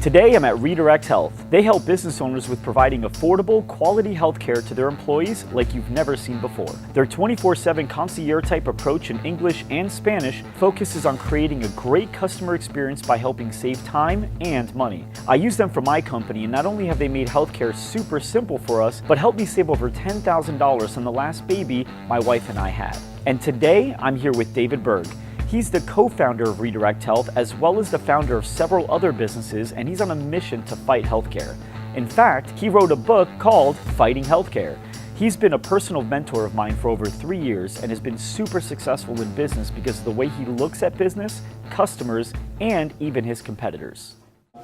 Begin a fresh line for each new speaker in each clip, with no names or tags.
Today I'm at Redirect Health. They help business owners with providing affordable, quality health care to their employees like you've never seen before. Their 24/7 concierge type approach in English and Spanish focuses on creating a great customer experience by helping save time and money. I use them for my company, and not only have they made healthcare super simple for us, but helped me save over $10,000 on the last baby my wife and I had. And today I'm here with David Berg. He's the co-founder of Redirect Health, as well as the founder of several other businesses, and he's on a mission to fight healthcare. In fact, he wrote a book called Fighting Healthcare. He's been a personal mentor of mine for over 3 years and has been super successful in business because of the way he looks at business, customers, and even his competitors.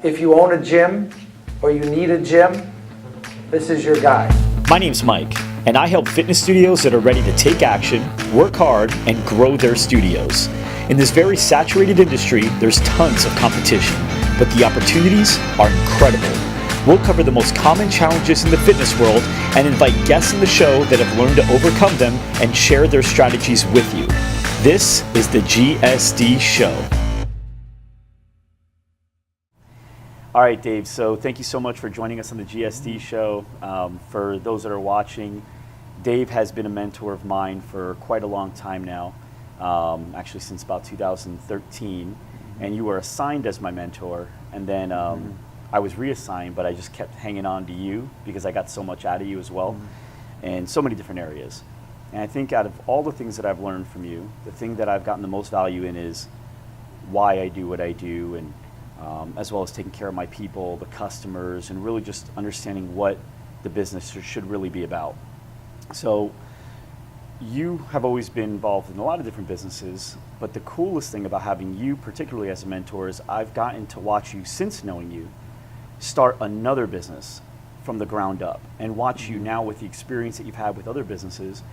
If you own a gym or you need a gym, this is your guy.
My name's Mike, and I help fitness studios that are ready to take action, work hard, and grow their studios. In this very saturated industry, there's tons of competition, but the opportunities are incredible. We'll cover the most common challenges in the fitness world and invite guests in the show that have learned to overcome them and share their strategies with you. This is the GSD Show. All right, Dave, so thank you so much for joining us on the GSD Show. For those that are watching, Dave has been a mentor of mine for quite a long time now. Actually since about 2013, and you were assigned as my mentor, and then I was reassigned, but I just kept hanging on to you because I got so much out of you as well, in so many different areas. And I think out of all the things that I've learned from you, the thing that I've gotten the most value in is why I do what I do, and as well as taking care of my people, the customers, and really just understanding what the business should really be about. So you have always been involved in a lot of different businesses, but the coolest thing about having you, particularly as a mentor, is I've gotten to watch you, since knowing you, start another business from the ground up, and watch you now with the experience that you've had with other businesses,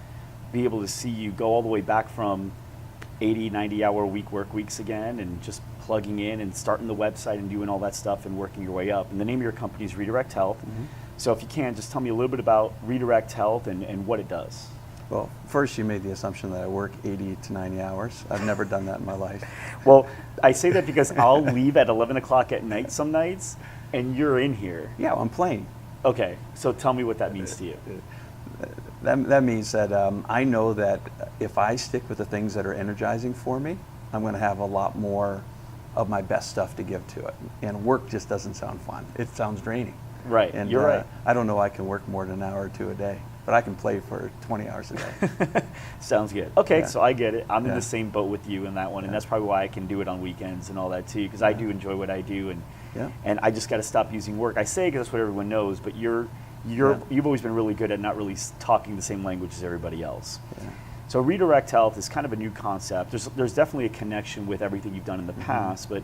be able to see you go all the way back from 80, 90-hour work weeks again, and just plugging in and starting the website and doing all that stuff and working your way up. And the name of your company is Redirect Health. So if you can, just tell me a little bit about Redirect Health and what it does.
Well, first you made the assumption that I work 80 to 90 hours. I've never done that in my life.
Well, I say that because I'll leave at 11 o'clock at night some nights, and you're in here.
Yeah, I'm playing.
Okay, so tell me what that means to you.
That means that I know that if I stick with the things that are energizing for me, I'm going to have a lot more of my best stuff to give to it. And work just doesn't sound fun. It sounds draining.
Right,
and
you're right.
I don't know I can work more than an hour or two a day, but I can play for 20 hours a day.
Sounds good. Okay,
Yeah.
So I get it. I'm in
Yeah.
the same boat with you in that one, and that's probably why I can do it on weekends and all that too, because I do enjoy what I do, and I just got to stop using work. I say because that's what everyone knows, but you've always been really good at not really talking the same language as everybody else.
Yeah.
So Redirect Health is kind of a new concept. There's definitely a connection with everything you've done in the past, but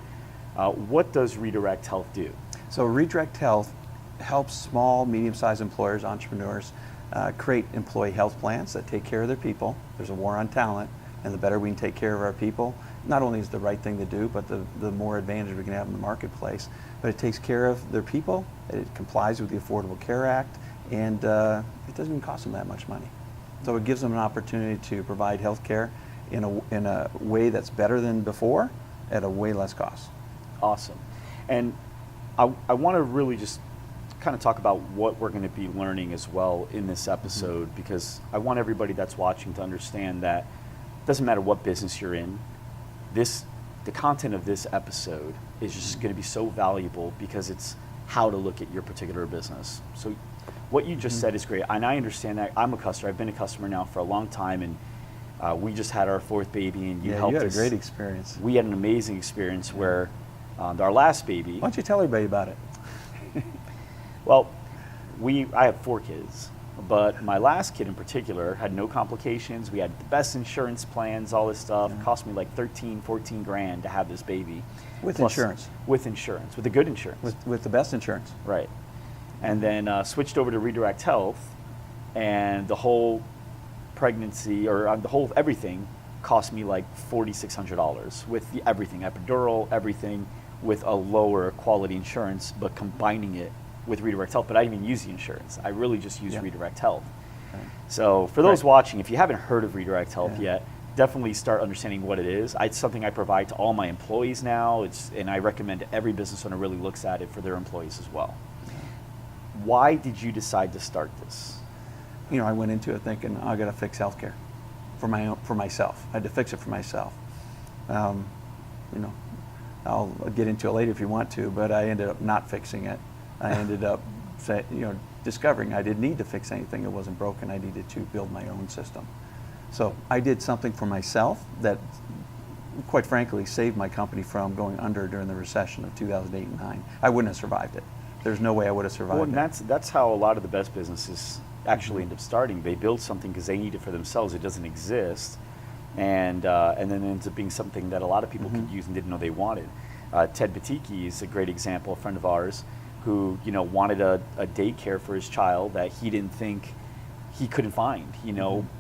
what does Redirect Health do?
So Redirect Health helps small, medium-sized employers, entrepreneurs, create employee health plans that take care of their people. There's a war on talent, and the better we can take care of our people, not only is the right thing to do, but the more advantage we can have in the marketplace. But it takes care of their people, it complies with the Affordable Care Act, and it doesn't even cost them that much money. So it gives them an opportunity to provide health care in a way that's better than before at a way less cost.
Awesome. And I want to really just kind of talk about what we're going to be learning as well in this episode, because I want everybody that's watching to understand that it doesn't matter what business you're in, the content of this episode is just going to be so valuable because it's how to look at your particular business. So what you just said is great, and I understand that. I'm a customer. I've been a customer now for a long time, and we just had our 4th baby, and you helped us.
You had a great experience.
We had an amazing experience where our last baby.
Why don't you tell everybody about it?
Well, I have 4 kids, but my last kid in particular had no complications. We had the best insurance plans, all this stuff. It cost me like 13, 14 grand to have this baby.
With insurance?
With insurance, with the good insurance.
With the best insurance.
Right. And then switched over to Redirect Health, and the whole pregnancy, or the whole everything, cost me like $4,600 with everything, epidural, everything, with a lower quality insurance, but combining it with Redirect Health. But I didn't even use the insurance. I really just used Redirect Health. Okay. So for those watching, if you haven't heard of Redirect Health yet, definitely start understanding what it is. It's something I provide to all my employees now, and I recommend every business owner really looks at it for their employees as well. Why did you decide to start this?
You know, I went into it thinking, I got to fix healthcare for myself. I had to fix it for myself. You know, I'll get into it later if you want to, but I ended up not fixing it. I ended up, discovering I didn't need to fix anything that wasn't broken. I needed to build my own system. So I did something for myself that, quite frankly, saved my company from going under during the recession of 2008 and 9. I wouldn't have survived it. There's no way I would have survived
Well, and
it.
that's how a lot of the best businesses actually end up starting. They build something because they need it for themselves. It doesn't exist, and then it ends up being something that a lot of people could use and didn't know they wanted. Ted Batiki is a great example, a friend of ours, who wanted a daycare for his child that he didn't think he couldn't find.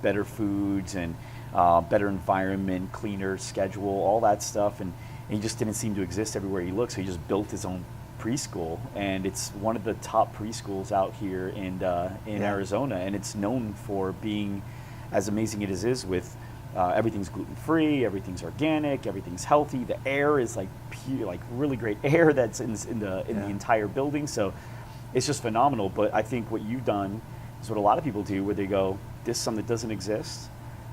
Better foods and better environment, cleaner schedule, all that stuff, and he just didn't seem to exist everywhere he looked. So he just built his own preschool, and it's one of the top preschools out here in Arizona, and it's known for being as amazing as it is with everything's gluten-free, everything's organic, everything's healthy. The air is like pure, like really great air that's in the entire building. So it's just phenomenal. But I think what you've done is what a lot of people do, where they go, "This is something that doesn't exist,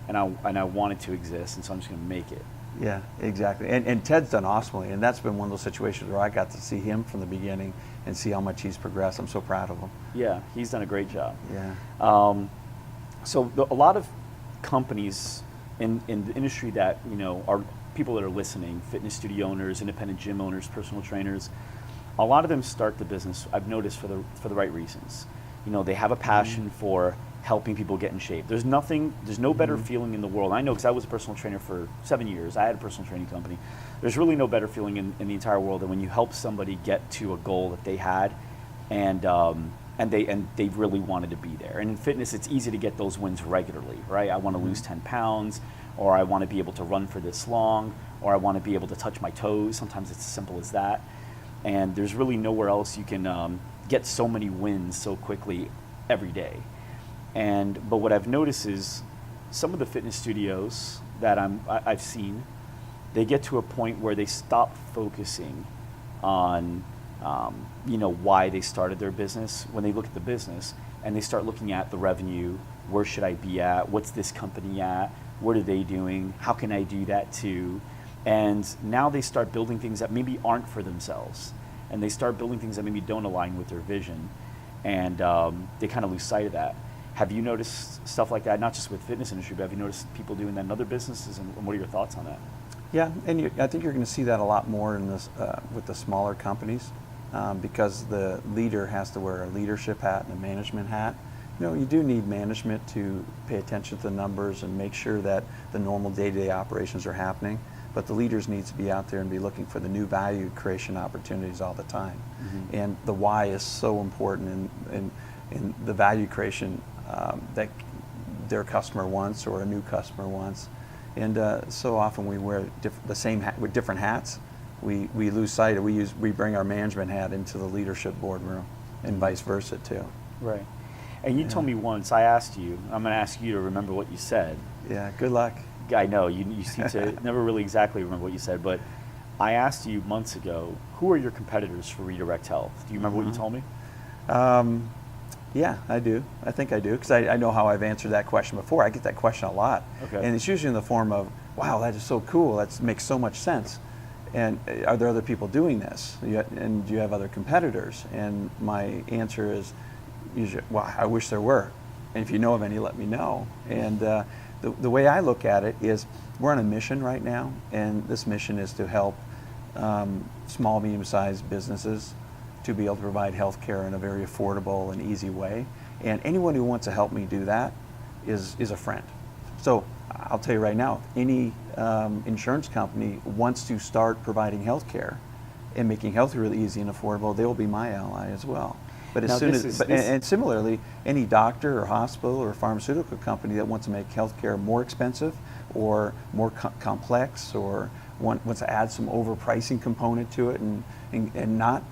and I want it to exist, and so I'm just going to make it."
Yeah, exactly. And Ted's done awesomely, and that's been one of those situations where I got to see him from the beginning and see how much he's progressed. I'm so proud of him.
Yeah, he's done a great job.
Yeah.
A lot of companies in the industry that are people that are listening, fitness studio owners, independent gym owners, personal trainers, a lot of them start the business, I've noticed, for the right reasons. They have a passion for helping people get in shape. There's no better feeling in the world. I know, because I was a personal trainer for 7 years. I had a personal training company. There's really no better feeling in the entire world than when you help somebody get to a goal that they had, and they really wanted to be there. And in fitness, it's easy to get those wins regularly, right? I want to lose 10 pounds, or I want to be able to run for this long, or I want to be able to touch my toes. Sometimes it's as simple as that. And there's really nowhere else you can get so many wins so quickly every day. But what I've noticed is some of the fitness studios that I've seen, they get to a point where they stop focusing on why they started their business. When they look at the business and they start looking at the revenue, where should I be at? What's this company at? What are they doing? How can I do that too? And now they start building things that maybe aren't for themselves, and they start building things that maybe don't align with their vision, and they kind of lose sight of that. Have you noticed stuff like that, not just with fitness industry, but have you noticed people doing that in other businesses, and what are your thoughts on that?
Yeah, and I think you're going to see that a lot more in this with the smaller companies, because the leader has to wear a leadership hat and a management hat. You do need management to pay attention to the numbers and make sure that the normal day-to-day operations are happening, but the leaders need to be out there and be looking for the new value creation opportunities all the time. And the why is so important in the value creation that their customer wants or a new customer wants. And so often we wear the same hat with different hats. We lose sight of, we bring our management hat into the leadership boardroom, and vice versa too.
Right. And you told me once, I asked you, I'm going to ask you to remember what you said.
Yeah, good luck.
I know, you seem to never really exactly remember what you said, but I asked you months ago, who are your competitors for Redirect Health? Do you remember what you told me?
Yeah, I do. I think I do, because I know how I've answered that question before. I get that question a lot.
Okay.
And it's usually in the form of, wow, that is so cool. That makes so much sense. And are there other people doing this? And do you have other competitors? And my answer is usually, well, I wish there were. And if you know of any, let me know. And the way I look at it is, we're on a mission right now, and this mission is to help small, medium-sized businesses to be able to provide health care in a very affordable and easy way. And anyone who wants to help me do that is a friend. So I'll tell you right now, any insurance company wants to start providing health care and making health really easy and affordable, they will be my ally as well. But as soon as, and similarly, any doctor or hospital or pharmaceutical company that wants to make healthcare more expensive or more complex, or wants to add some overpricing component to it and not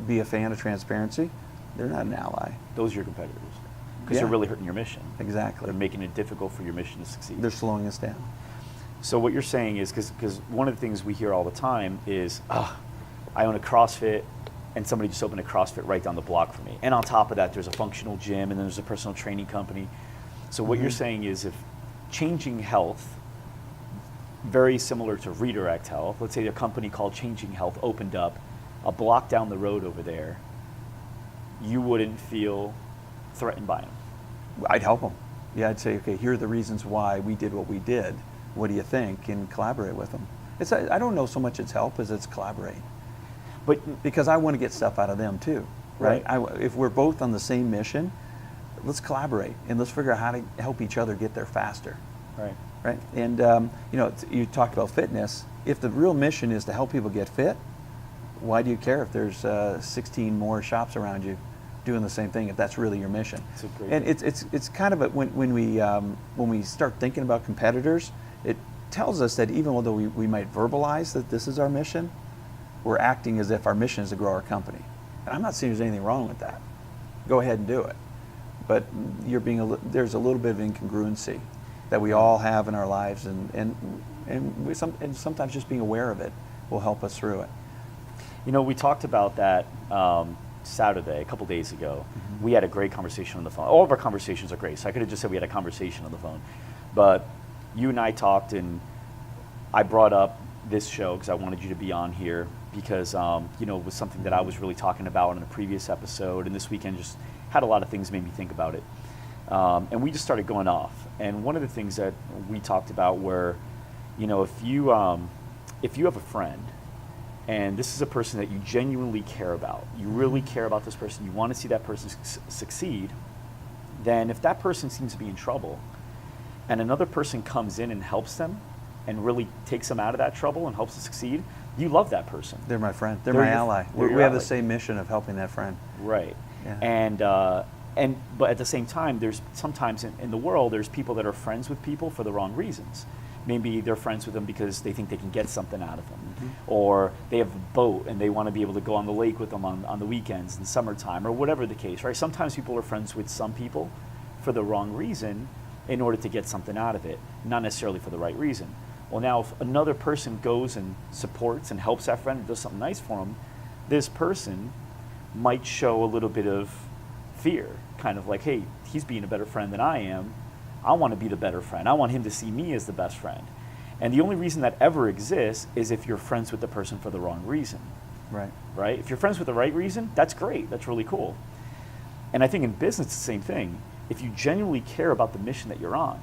be a fan of transparency, they're not an ally.
Those are your competitors, because you're really hurting your mission.
Exactly.
They're making it difficult for your mission to succeed.
They're slowing us down.
So what you're saying is, because one of the things we hear all the time is, I own a CrossFit, and somebody just opened a CrossFit right down the block for me. And on top of that, there's a functional gym, and then there's a personal training company. So what you're saying is, if Changing Health, very similar to Redirect Health, let's say a company called Changing Health opened up a block down the road over there, you wouldn't feel threatened by them.
I'd help them. Yeah, I'd say, okay, here are the reasons why we did what we did. What do you think? And collaborate with them. I don't know so much it's help as it's collaborate.
But
Because I want to get stuff out of them too, right? If we're both on the same mission, let's collaborate and let's figure out how to help each other get there faster.
right,
Right? And you talked about fitness. If the real mission is to help people get fit, why do you care if there's 16 more shops around you doing the same thing? If that's really your mission,
It's a great
and it's kind of when we start thinking about competitors, it tells us that even though we might verbalize that this is our mission, we're acting as if our mission is to grow our company. And I'm not saying there's anything wrong with that. Go ahead and do it, but there's a little bit of incongruency that we all have in our lives, and sometimes just being aware of it will help us through it.
we talked about that Saturday, a couple days ago. We had a great conversation on the phone. All of our conversations are great, so I could have just said we had a conversation on the phone. But you and I talked, and I brought up this show because I wanted you to be on here because, it was something that I was really talking about in a previous episode, and this weekend just had a lot of things made me think about it. And we just started going off. And one of the things that we talked about were, if you have a friend, and this is a person that you genuinely care about, you really care about this person, you want to see that person succeed, then if that person seems to be in trouble, and another person comes in and helps them, and really takes them out of that trouble and helps them succeed, you love that person.
They're my friend. They're my ally. We have the
ally.
same mission of helping that friend.
Right.
Yeah.
But at the same time, there's sometimes in the world, there's people that are friends with people for the wrong reasons. Maybe they're friends with them because they think they can get something out of them. Or they have a boat and they want to be able to go on the lake with them on the weekends in summertime, or whatever the case, right? Sometimes people are friends with some people for the wrong reason in order to get something out of it, not necessarily for the right reason. Well, now if another person goes and supports and helps that friend and does something nice for him, this person might show a little bit of fear, kind of like, hey, he's being a better friend than I am. I want to be the better friend. I want him to see me as the best friend. And the only reason that ever exists is if you're friends with the person for the wrong reason.
Right.
Right? If you're friends with the right reason, that's great. That's really cool. And I think in business, it's the same thing. If you genuinely care about the mission that you're on,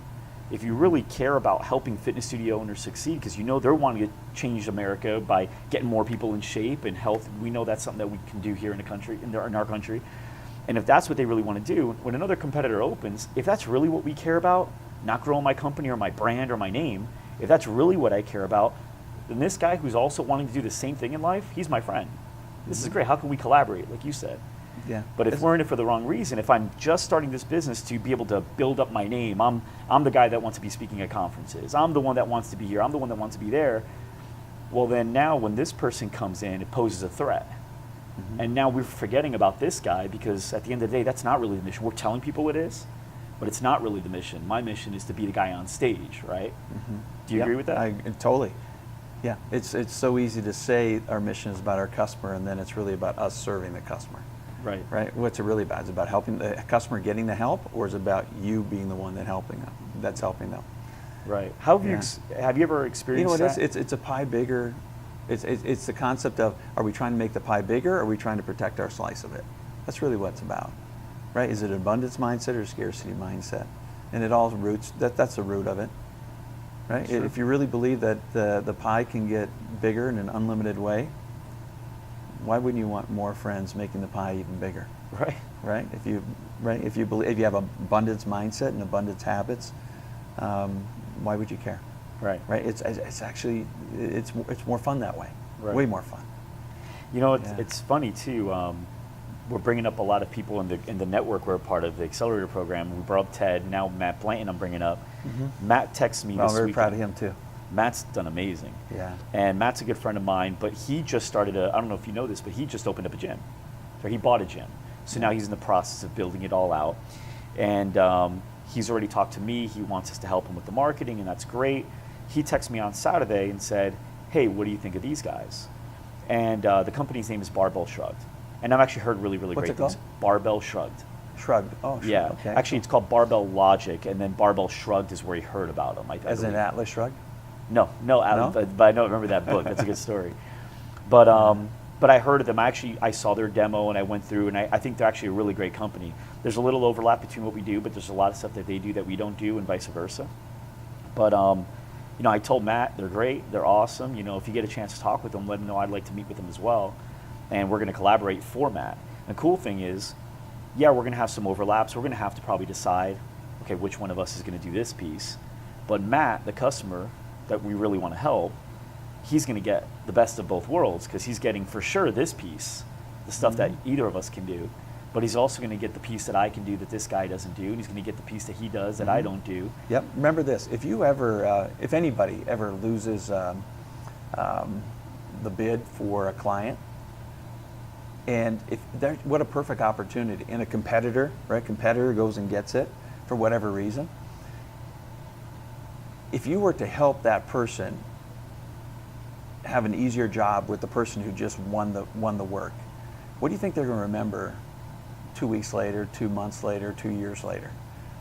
if you really care about helping fitness studio owners succeed, because they're wanting to change America by getting more people in shape and health, we know that's something that we can do here in our country. And if that's what they really want to do, when another competitor opens, if that's really what we care about, not growing my company or my brand or my name, if that's really what I care about, then this guy who's also wanting to do the same thing in life, he's my friend. This is great. How can we collaborate, like you said?
Yeah.
But if we're in it for the wrong reason, if I'm just starting this business to be able to build up my name, I'm the guy that wants to be speaking at conferences, I'm the one that wants to be here, I'm the one that wants to be there, well then now when this person comes in, it poses a threat. And now we're forgetting about this guy because at the end of the day, that's not really the mission. We're telling people it is, but it's not really the mission. My mission is to be the guy on stage, right? Do you agree with that?
Totally. Yeah, it's so easy to say our mission is about our customer, and then it's really about us serving the customer.
Right.
Right. What's it really about? Is it about helping the customer getting the help, or is it about you being the one helping them?
Right. How have you ever experienced that?
It's a pie bigger. It's the concept of, are we trying to make the pie bigger, or are we trying to protect our slice of it? That's really what it's about, right? Is it an abundance mindset or a scarcity mindset? And it all roots, that's the root of it, right?
Sure.
If you really believe that the pie can get bigger in an unlimited way, why wouldn't you want more friends making the pie even bigger?
Right.
Right? If you believe, if you have abundance mindset and abundance habits, why would you care?
Right.
Right. It's actually it's more fun that way.
Right.
Way more fun.
It's funny too. We're bringing up a lot of people in the network we're a part of, the accelerator program. We brought up Ted. Now Matt Blanton, I'm bringing up. Matt texts me this
I'm very
week.
proud of him too.
Matt's done amazing.
Yeah.
And Matt's a good friend of mine, but he just started I don't know if you know this, but he just opened up a gym. So he bought a gym. So now he's in the process of building it all out. And he's already talked to me. He wants us to help him with the marketing, and that's great. He texted me on Saturday and said, hey, what do you think of these guys? And the company's name is Barbell Shrugged. And I've actually heard really, really
What's
great
it called?
things. Barbell Shrugged.
Shrugged. Oh, Shrugged.
Yeah.
Okay.
Actually, it's called Barbell Logic, and then Barbell Shrugged is where he heard about them.
As in Atlas Shrugged?
No,
No?
but I know, remember that book. That's a good story. But I heard of them. I saw their demo and I went through, and I think they're actually a really great company. There's a little overlap between what we do, but there's a lot of stuff that they do that we don't do, and vice versa. But I told Matt they're great, they're awesome. If you get a chance to talk with them, let them know I'd like to meet with them as well, and we're going to collaborate for Matt. And the cool thing is, yeah, we're going to have some overlaps. We're going to have to probably decide, okay, which one of us is going to do this piece. But Matt, the customer that we really want to help, he's going to get the best of both worlds, because he's getting for sure this piece, the stuff that either of us can do, but he's also going to get the piece that I can do that this guy doesn't do, and he's going to get the piece that he does that I don't do.
Yep. Remember this: if you ever, if anybody ever loses the bid for a client, and what a perfect opportunity. And a competitor, right? Competitor goes and gets it for whatever reason. If you were to help that person have an easier job with the person who just won the work, what do you think they're going to remember 2 weeks later, 2 months later, 2 years later?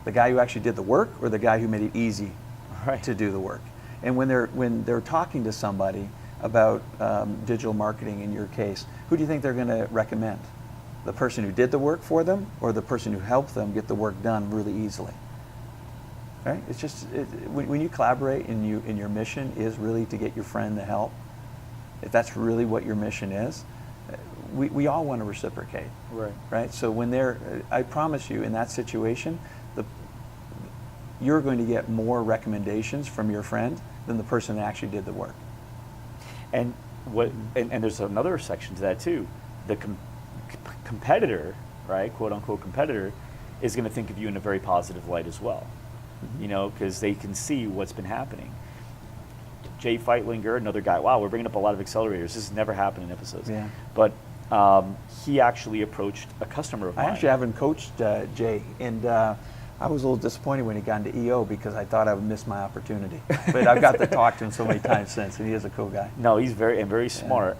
The guy who actually did the work, or the guy who made it easy to do the work? And when they're talking to somebody about digital marketing, in your case, who do you think they're going to recommend? The person who did the work for them, or the person who helped them get the work done really easily? Right? It's just when you collaborate and your mission is really to get your friend the help, if that's really what your mission is, we all want to reciprocate.
Right.
Right? So when I promise you, in that situation, you're going to get more recommendations from your friend than the person that actually did the work.
And and there's another section to that too. The competitor, right, quote unquote competitor, is going to think of you in a very positive light as well. Because they can see what's been happening. Jay Feitlinger, another guy. Wow, we're bringing up a lot of accelerators. This has never happened in episodes.
Yeah.
But he actually approached a customer of mine.
I actually haven't coached Jay, and I was a little disappointed when he got into EO, because I thought I would miss my opportunity. But I've got to talk to him so many times since, and he is a cool guy.
No, he's very smart.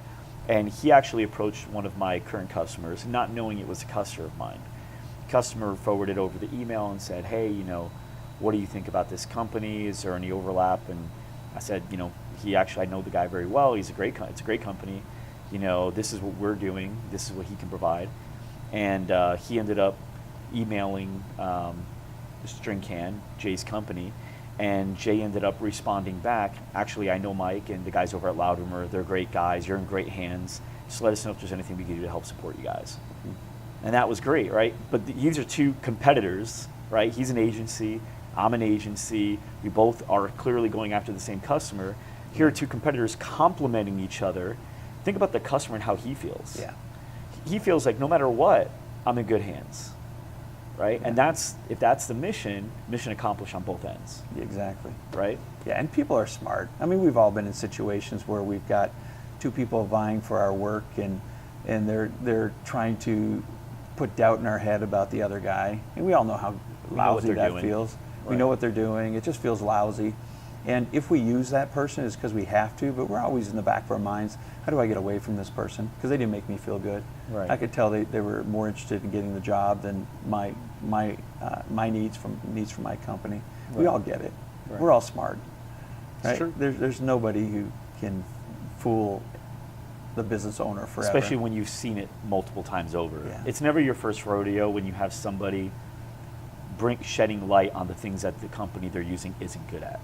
And he actually approached one of my current customers, not knowing it was a customer of mine. Customer forwarded over the email and said, hey, what do you think about this company? Is there any overlap? And I said, I know the guy very well. It's a great company. This is what we're doing. This is what he can provide. And he ended up emailing String Can, Jay's company, and Jay ended up responding back. Actually, I know Mike and the guys over at Loud Rumor. They're great guys. You're in great hands. Just let us know if there's anything we can do to help support you guys. And that was great, right? But these are two competitors, right? He's an agency. I'm an agency. We both are clearly going after the same customer. Here are two competitors complementing each other. Think about the customer and how he feels.
Yeah.
He feels like no matter what, I'm in good hands, right? Yeah. And if that's the mission accomplished on both ends.
Exactly.
Right?
Yeah, and people are smart. I mean, we've all been in situations where we've got two people vying for our work, and they're trying to put doubt in our head about the other guy, and we all know how lousy that feels. We know what they're doing. It just feels lousy. And if we use that person, it's because we have to, but we're always in the back of our minds, how do I get away from this person? Because they didn't make me feel good.
Right.
I could tell they were more interested in getting the job than my needs from my company. Right. We all get it. Right. We're all smart. Right? True. There's nobody who can fool the business owner forever.
Especially when you've seen it multiple times over.
Yeah.
It's never your first rodeo when you have somebody shedding light on the things that the company they're using isn't good at,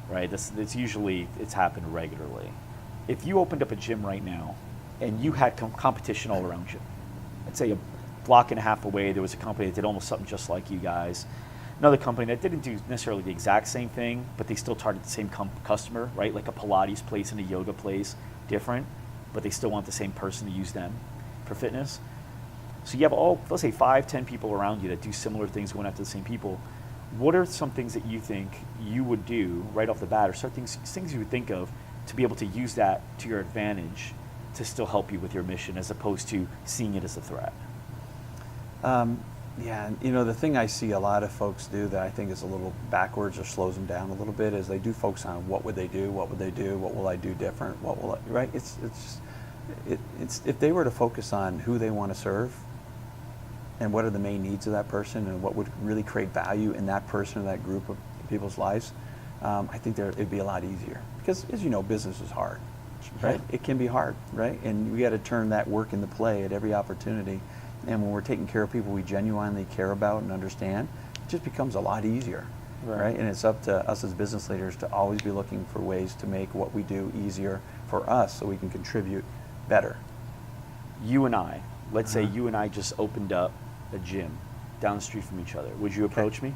right? It's happened regularly. If you opened up a gym right now and you had competition all around you, let's say a block and a half away, there was a company that did almost something just like you guys, another company that didn't do necessarily the exact same thing, but they still target the same customer, right? Like a Pilates place and a yoga place, different, but they still want the same person to use them for fitness. So you have let's say 5, 10 people around you that do similar things going after the same people. What are some things that you think you would do right off the bat, or things you would think of to be able to use that to your advantage to still help you with your mission, as opposed to seeing it as a threat?
Yeah, and the thing I see a lot of folks do that I think is a little backwards or slows them down a little bit is they do focus on what would they do, what will I do different, right? It's if they were to focus on who they want to serve and what are the main needs of that person and what would really create value in that person or that group of people's lives, I think it'd be a lot easier. Because as you know, business is hard, right? It can be hard, right? And we got to turn that work into play at every opportunity. And when we're taking care of people we genuinely care about and understand, it just becomes a lot easier, right? And it's up to us as business leaders to always be looking for ways to make what we do easier for us so we can contribute better.
You and I, let's say you and I just opened up a gym down the street from each other. Would you approach me?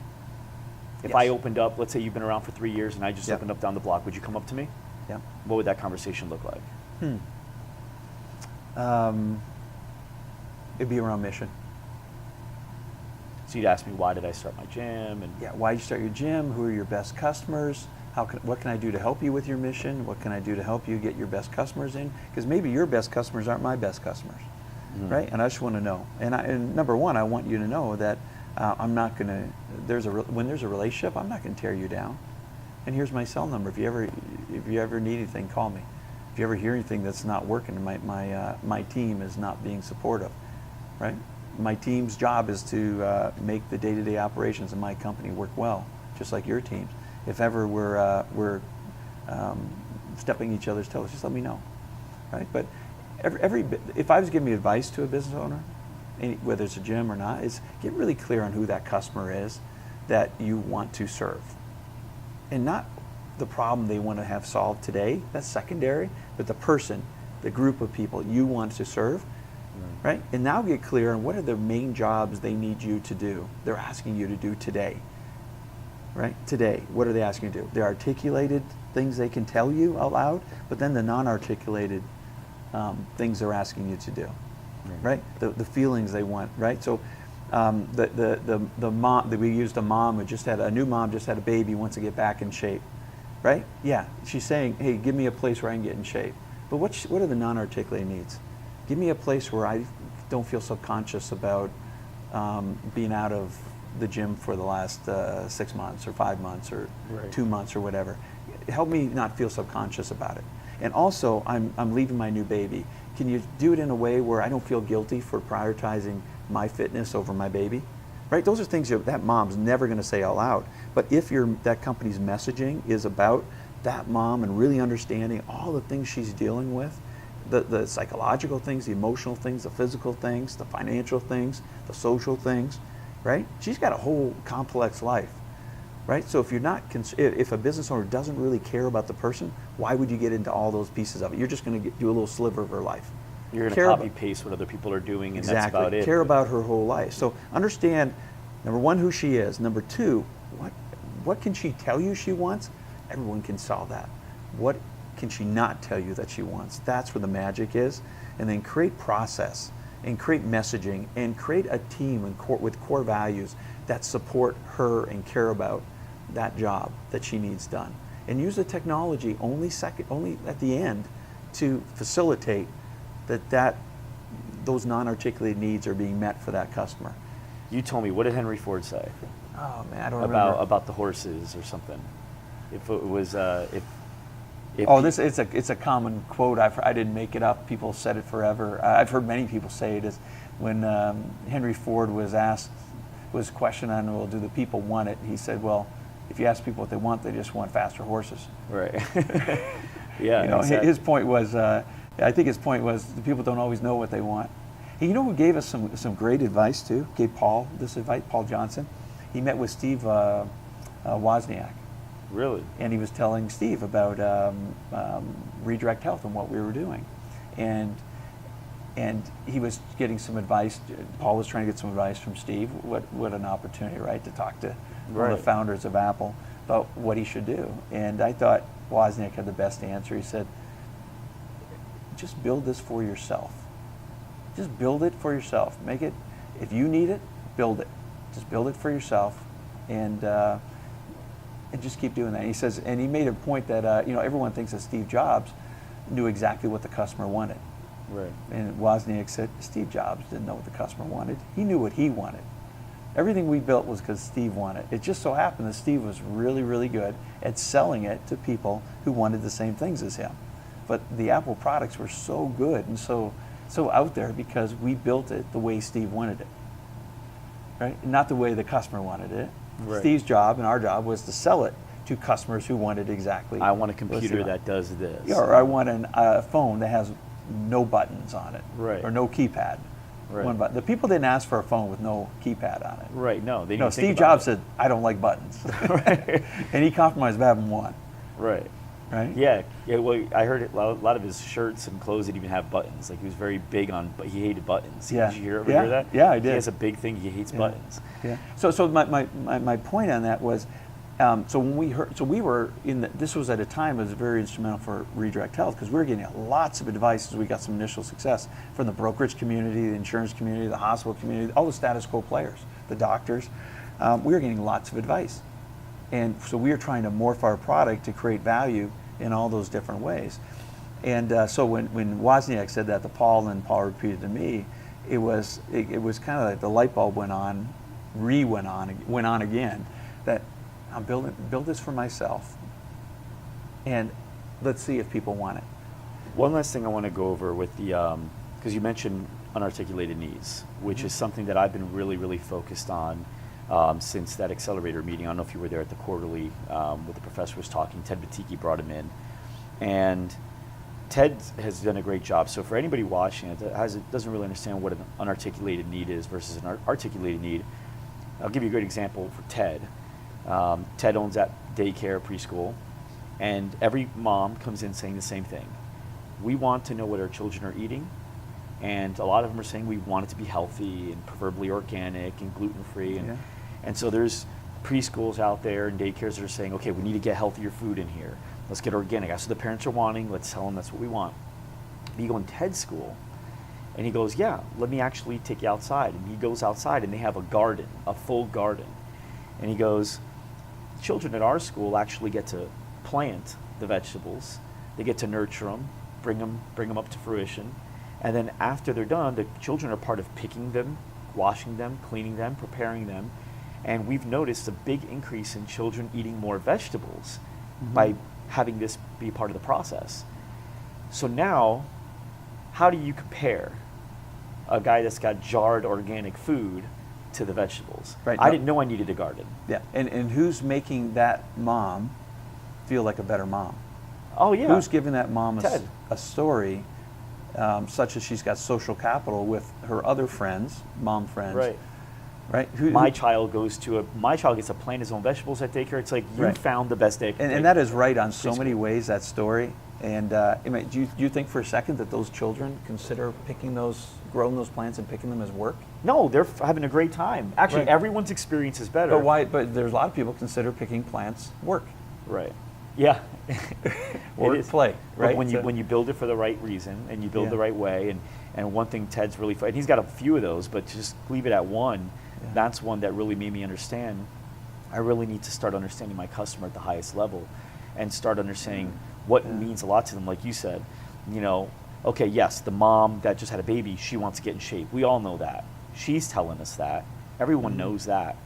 If
Yes.
I opened up, let's say you've been around for 3 years and I just
Yep.
opened up down the block, would you come up to me?
Yeah.
What would that conversation look like?
It'd be around mission.
So you'd ask me, why did I start my gym? And
Yeah, why did you start your gym? Who are your best customers? What can I do to help you with your mission? What can I do to help you get your best customers in? Because maybe your best customers aren't my best customers, right? And I just want to know. And number one, I want you to know that I'm not going to. When there's a relationship, I'm not going to tear you down. And here's my cell number. If you ever need anything, call me. If you ever hear anything that's not working, my team is not being supportive, right? My team's job is to make the day-to-day operations of my company work well, just like your team's. If ever we're stepping each other's toes, just let me know, right? But if I was giving advice to a business owner, whether it's a gym or not, is get really clear on who that customer is that you want to serve, and not the problem they want to have solved today. That's secondary, but the person, the group of people you want to serve, right? And now get clear on what are the main jobs they need you to do. They're asking you to do today. Right? Today, what are they asking you to do? They're articulated things they can tell you out loud, but then the non-articulated things they're asking you to do, right? The feelings they want, right? So the mom that we used, a new mom just had a baby, wants to get back in shape, right? Yeah, she's saying, hey, give me a place where I can get in shape. But what are the non-articulated needs? Give me a place where I don't feel subconscious about being out of the gym for the last 6 months or 5 months or 2 months or whatever. Help me not feel subconscious about it. And also, I'm leaving my new baby. Can you do it in a way where I don't feel guilty for prioritizing my fitness over my baby? Right? Those are things that mom's never going to say out loud. But if that company's messaging is about that mom and really understanding all the things she's dealing with, the psychological things, the emotional things, the physical things, the financial things, the social things, right? She's got a whole complex life, right? So if a business owner doesn't really care about the person, why would you get into all those pieces of it? You're just going to do a little sliver of her life.
You're going to copy paste what other people are doing, and that's about it.
Care about her whole life. So understand, number one, who she is. Number two, what can she tell you she wants? Everyone can solve that. What can she not tell you that she wants? That's where the magic is. And then create process and create messaging and create a team with core values that support her and care about that job that she needs done. And use the technology only at the end to facilitate that those non-articulated needs are being met for that customer.
You told me, what did Henry Ford say?
Oh man, I don't remember.
About the horses or something. If it was
it's a common quote. I didn't make it up. People said it forever. I've heard many people say it. Is when Henry Ford was questioned on, well, do the people want it? He said, well, if you ask people what they want, they just want faster horses.
Right. Yeah.
Exactly. His point was, I think his point was, the people don't always know what they want. And you know who gave us some great advice too? Gave Paul this advice, Paul Johnson. He met with Steve Wozniak.
Really?
And he was telling Steve about Redirect Health and what we were doing. And he was getting some advice. Paul was trying to get some advice from Steve. What an opportunity, right, to talk to one of the founders of Apple about what he should do. And I thought Wozniak had the best answer. He said, just build this for yourself. Just build it for yourself. Make it, if you need it, build it. Just build it for yourself, and just keep doing that. And he says, and he made a point that everyone thinks that Steve Jobs knew exactly what the customer wanted.
Right.
And Wozniak said, Steve Jobs didn't know what the customer wanted. He knew what he wanted. Everything we built was because Steve wanted. It just so happened that Steve was really, really good at selling it to people who wanted the same things as him. But the Apple products were so good and so out there because we built it the way Steve wanted it, right? Not the way the customer wanted it.
Right.
Steve's job and our job was to sell it to customers who wanted exactly.
I want a
what
computer
Steve wanted.
that does this.
Yeah, or I want a phone that has no buttons on it,
Right.
or no keypad.
Right.
One button. The people didn't ask for a phone with no keypad on it.
Right, no. They
No,
didn't think
Steve
about
Jobs
it.
said, "I don't like buttons,"
Right.
and he compromised by having one.
Right.
Right?
Yeah, well, I heard it, a lot of his shirts and clothes didn't even have buttons. Like, he was very big on, but he hated buttons.
Yeah.
Did you hear
Yeah.
that?
Yeah, I did.
He has a big thing, he hates buttons.
Yeah. So my point on that was, so when we heard, so we were in the, this was at a time that was very instrumental for Redirect Health because we were getting lots of advice as we got some initial success from the brokerage community, the insurance community, the hospital community, all the status quo players, the doctors. We were getting lots of advice. And so we were trying to morph our product to create value in all those different ways. And so when Wozniak said that to Paul and Paul repeated to me, it was kind of like the light bulb went on again, that I'm build this for myself, and let's see if people want it.
One last thing I want to go over with the, because you mentioned unarticulated needs, which is something that I've been really, really focused on since that accelerator meeting. I don't know if you were there at the quarterly where the professor was talking. Ted Batiki brought him in. And Ted has done a great job. So for anybody watching it that doesn't really understand what an unarticulated need is versus an articulated need, I'll give you a great example for Ted. Ted owns that daycare preschool, and every mom comes in saying the same thing. We want to know what our children are eating, and a lot of them are saying we want it to be healthy and preferably organic and gluten-free. And so there's preschools out there and daycares that are saying, okay, we need to get healthier food in here. Let's get organic. That's what the parents are wanting. Let's tell them that's what we want. But you go in Ted's school, and he goes, yeah, let me actually take you outside. And he goes outside, and they have a garden, a full garden. And he goes, children at our school actually get to plant the vegetables. They get to nurture them, bring them up to fruition. And then after they're done, the children are part of picking them, washing them, cleaning them, preparing them. And we've noticed a big increase in children eating more vegetables by having this be part of the process. So now, how do you compare a guy that's got jarred organic food to the vegetables?
Right.
I didn't know I needed a garden.
Yeah, and who's making that mom feel like a better mom?
Oh yeah.
Who's giving that mom
Ted.
a story such as she's got social capital with her other friends, mom friends?
Right.
Right.
My child gets to plant his own vegetables at daycare. It's like you
Right.
found the best day.
And that is right on so
Preschool.
many ways, that story. And I mean, do you think for a second that those children consider growing those plants and picking them as work?
No, they're having a great time. Actually,
Right.
everyone's experience is better.
But why? But there's a lot of people consider picking plants work.
Right. Yeah.
Or
It is.
play,
But
right?
when you build it for the right reason and you build
Yeah.
the right way, and one thing Ted's really and he's got a few of those, but just leave it at one.
Yeah.
That's one that really made me understand. I really need to start understanding my customer at the highest level, and start understanding what means a lot to them. Like you said, okay, yes, the mom that just had a baby, she wants to get in shape. We all know that. She's telling us that. Everyone knows that.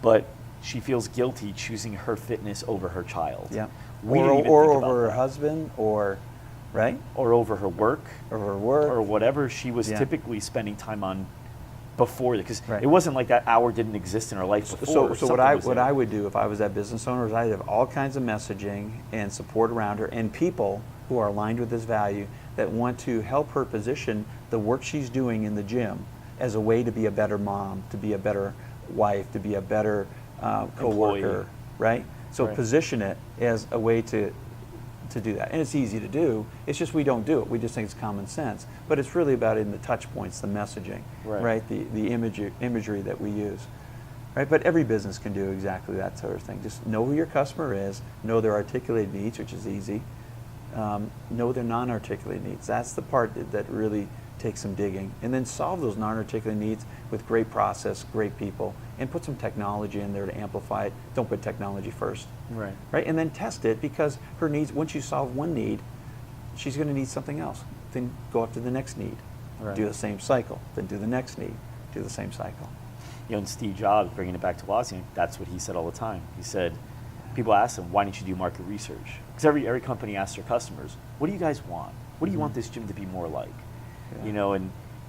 But she feels guilty choosing her fitness over her child.
Yeah.
We
or
didn't even
or
think
over
about
her
that.
husband, or right,
Or over her work,
or her work,
or whatever she was
Yeah.
typically spending time on before, because
Right.
it wasn't like that hour didn't exist in her life before.
So what
Something was
what
there.
I would do if I was that business owner is I'd have all kinds of messaging and support around her, and people who are aligned with this value that want to help her position the work she's doing in the gym as a way to be a better mom, to be a better wife, to be a better coworker,
Employee.
right? So
Right.
position it as a way to do that. And it's easy to do. It's just we don't do it. We just think it's common sense. But it's really about in the touch points, the messaging,
Right.
The imagery that we use. Right? But every business can do exactly that sort of thing. Just know who your customer is, know their articulated needs, which is easy, know their non-articulated needs. That's the part that really takes some digging. And then solve those non-articulated needs with great process, great people, and put some technology in there to amplify it. Don't put technology first.
Right.
Right? And then test it, because her needs, once you solve one need, she's going to need something else. Then go up to the next need.
Right.
Do the same cycle. Then do the next need. Do the same cycle.
and Steve Jobs, bringing it back to Wozniak, that's what he said all the time. He said, people ask him, why don't you do market research? Because every company asks their customers, what do you guys want? What do you want this gym to be more like?
Yeah.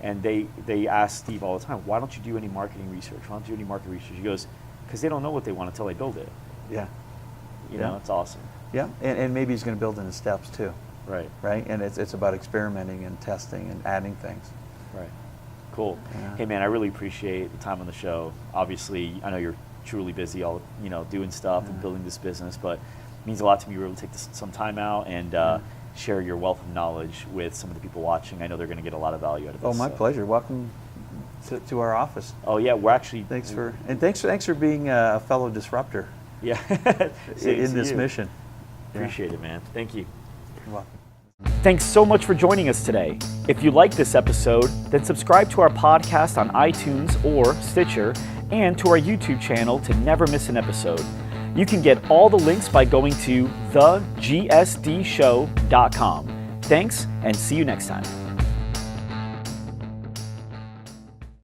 And they ask Steve all the time, why don't you do any marketing research? Why don't you do any market research? He goes, because they don't know what they want until they build it.
Yeah.
It's awesome.
Yeah, and maybe he's going to build in the steps too.
Right.
Right, and it's about experimenting and testing and adding things.
Right. Cool.
Yeah.
Hey man, I really appreciate the time on the show. Obviously, I know you're truly busy, all doing stuff and building this business, but it means a lot to me. You were able to take some time out and share your wealth of knowledge with some of the people watching. I know they're going to get a lot of value out of this.
Oh, my pleasure. Welcome to our office.
Oh yeah, we're actually.
Thanks for being a fellow disruptor.
Yeah.
in this mission.
Appreciate it, man. Thank you.
You're welcome.
Thanks so much for joining us today. If you like this episode, then subscribe to our podcast on iTunes or Stitcher and to our YouTube channel to never miss an episode. You can get all the links by going to thegsdshow.com. Thanks, and see you next time.